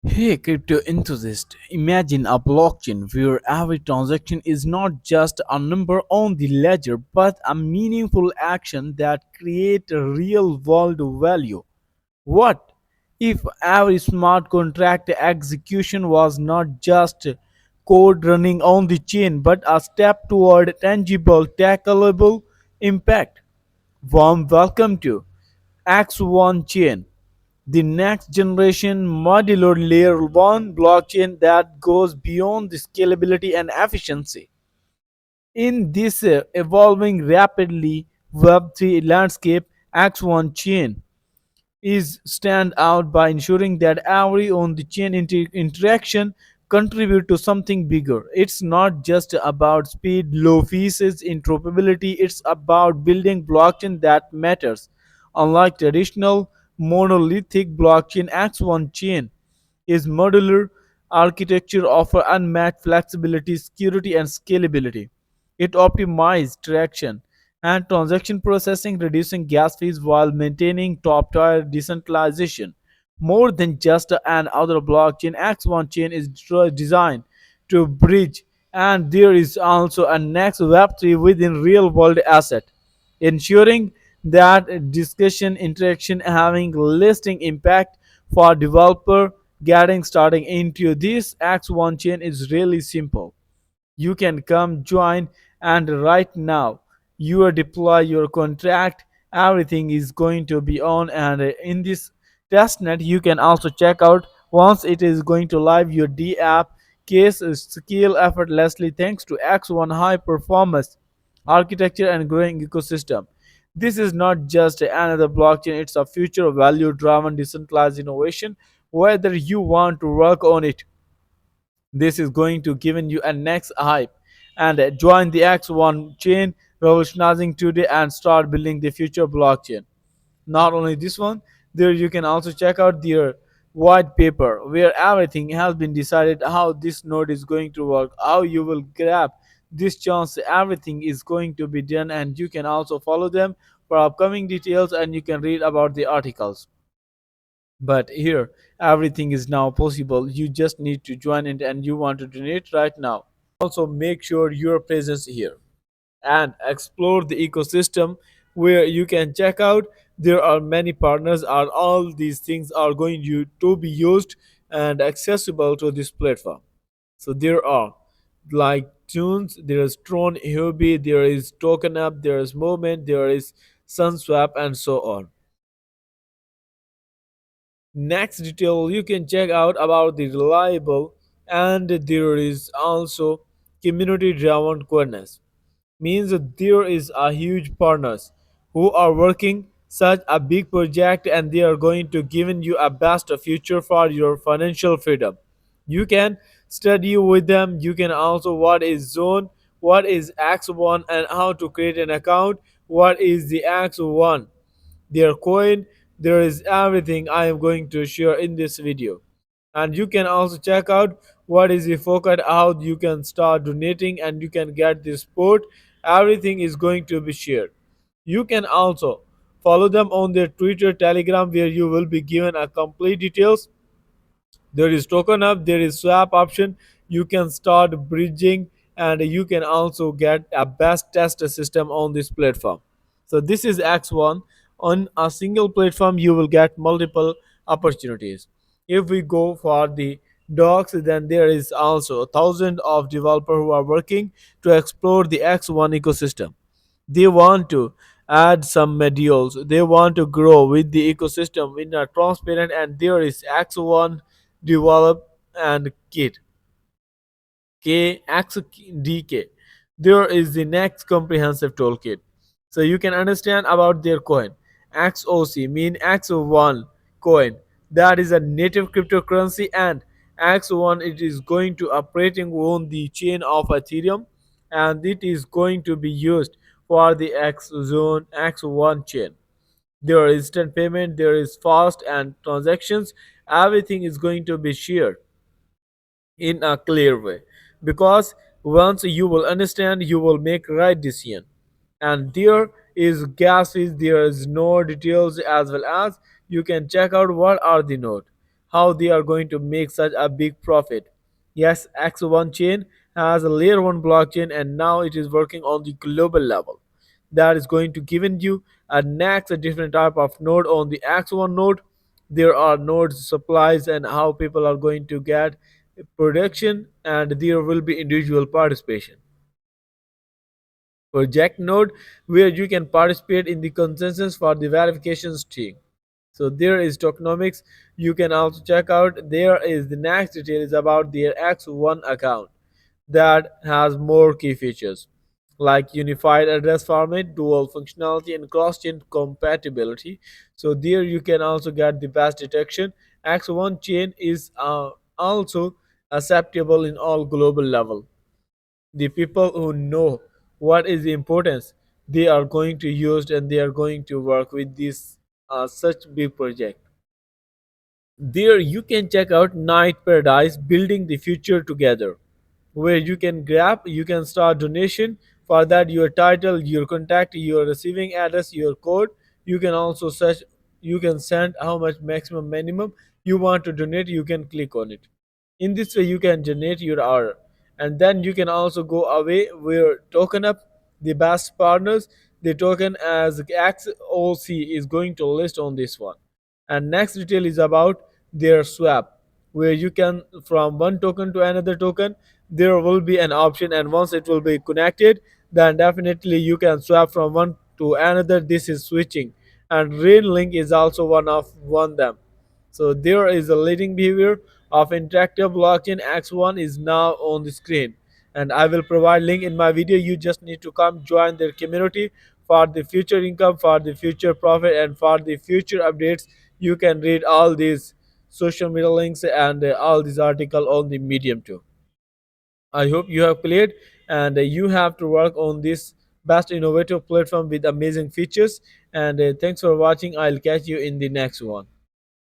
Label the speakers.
Speaker 1: Hey, crypto enthusiast, imagine a blockchain where every transaction is not just a number on the ledger but a meaningful action that creates a real world value. What if every smart contract execution was not just code running on the chain but a step toward tangible, tackleable impact? Warm welcome to Xone Chain, the next generation modular layer 1 blockchain that goes beyond the scalability and efficiency. In this evolving rapidly Web3 landscape, X1 chain is stand out by ensuring that every on the chain interaction contribute to something bigger. It's not just about speed, low fees, interoperability. It's about building blockchain that matters. Unlike traditional monolithic blockchain, X1 chain is modular architecture offer unmatched flexibility, security, and scalability. It optimizes traction and transaction processing, reducing gas fees while maintaining top-tier decentralization. More than just an other blockchain, X1 chain is designed to bridge, and there is also a next Web3 within real-world asset, ensuring that discussion interaction having lasting impact for developer. Getting starting into this X1 chain is really simple. You can come join, and right now you are deploy your contract. Everything is going to be on, and in this testnet you can also check out once it is going to live your D app case scale effortlessly thanks to X1 high performance architecture and growing ecosystem. This is not just another blockchain, it's a future value driven decentralized innovation. Whether you want to work on it, this is going to giving you a next hype, and join the X1 chain revolutionizing today and start building the future blockchain. Not only this one, there you can also check out their white paper where everything has been decided how this node is going to work, how you will grab this chance, everything is going to be done, and you can also follow them for upcoming details and you can read about the articles. But here, everything is now possible. You just need to join it and you want to donate right now. Also, make sure your presence here and explore the ecosystem where you can check out. There are many partners, and all these things are going to be used and accessible to this platform. So there are like tunes, there is Tron Hubi, there is Token Up, there is Movement, there is Sunswap, and so on. Next detail you can check out about the reliable, and there is also community driven awareness, means that there is a huge partners who are working such a big project and they are going to giving you a best future for your financial freedom. You can study with them. You can also what is zone, what is X1 and how to create an account, what is the X1, their coin. There is everything I am going to share in this video, and you can also check out what is the focus, how you can start donating and you can get the support. Everything is going to be shared. You can also follow them on their Twitter, Telegram, where you will be given a complete details. There is token up, there is swap option. You can start bridging, and you can also get a best test system on this platform. So this is X1. On a single platform you will get multiple opportunities. If we go for the docs, then there is also a thousand of developers who are working to explore the X1 ecosystem. They want to add some modules, they want to grow with the ecosystem in a transparent, and there is X1 develop and kit KXDK. There is the next comprehensive toolkit. So you can understand about their coin. XOC mean X1 coin. That is a native cryptocurrency, and X1 it is going to operating on the chain of Ethereum, and it is going to be used for the Xzone X1 chain. There is instant payment, there is fast and transactions. Everything is going to be shared in a clear way, because once you will understand you will make right decision. And there is gas fees, there is no details, as well as you can check out what are the node, how they are going to make such a big profit. Yes, X1 chain has a layer 1 blockchain and now it is working on the global level. That is going to given you a next a different type of node on the X1 node. There are nodes, supplies, and how people are going to get production, and there will be individual participation. Project node where you can participate in the consensus for the verification string. So there is tokenomics. You can also check out. There is the next detail is about their X1 account that has more key features like unified address format, dual functionality, and cross-chain compatibility. So there you can also get the best detection. X1 chain is also acceptable in all global level. The people who know what is the importance, they are going to use and they are going to work with this such big project. There you can check out Night Paradise Building the Future Together, where you can start donation. For that, your title, your contact, your receiving address, your code. You can also search, you can send how much maximum minimum you want to donate, you can click on it. In this way, you can generate your hour. And then you can also go away where token up the best partners. The token as XOC is going to list on this one. And next detail is about their swap, where you can from one token to another token, there will be an option, and once it will be connected, then definitely you can swap from one to another. This is switching, and rain link is also one them. So there is a leading behavior of interactive blockchain. X1 is now on the screen, and I will provide link in my video. You just need to come join their community for the future income, for the future profit, and for the future updates. You can read all these social media links and all these article on the Medium too. I hope you have played, and you have to work on this best innovative platform with amazing features. And thanks for watching. I'll catch you in the next one.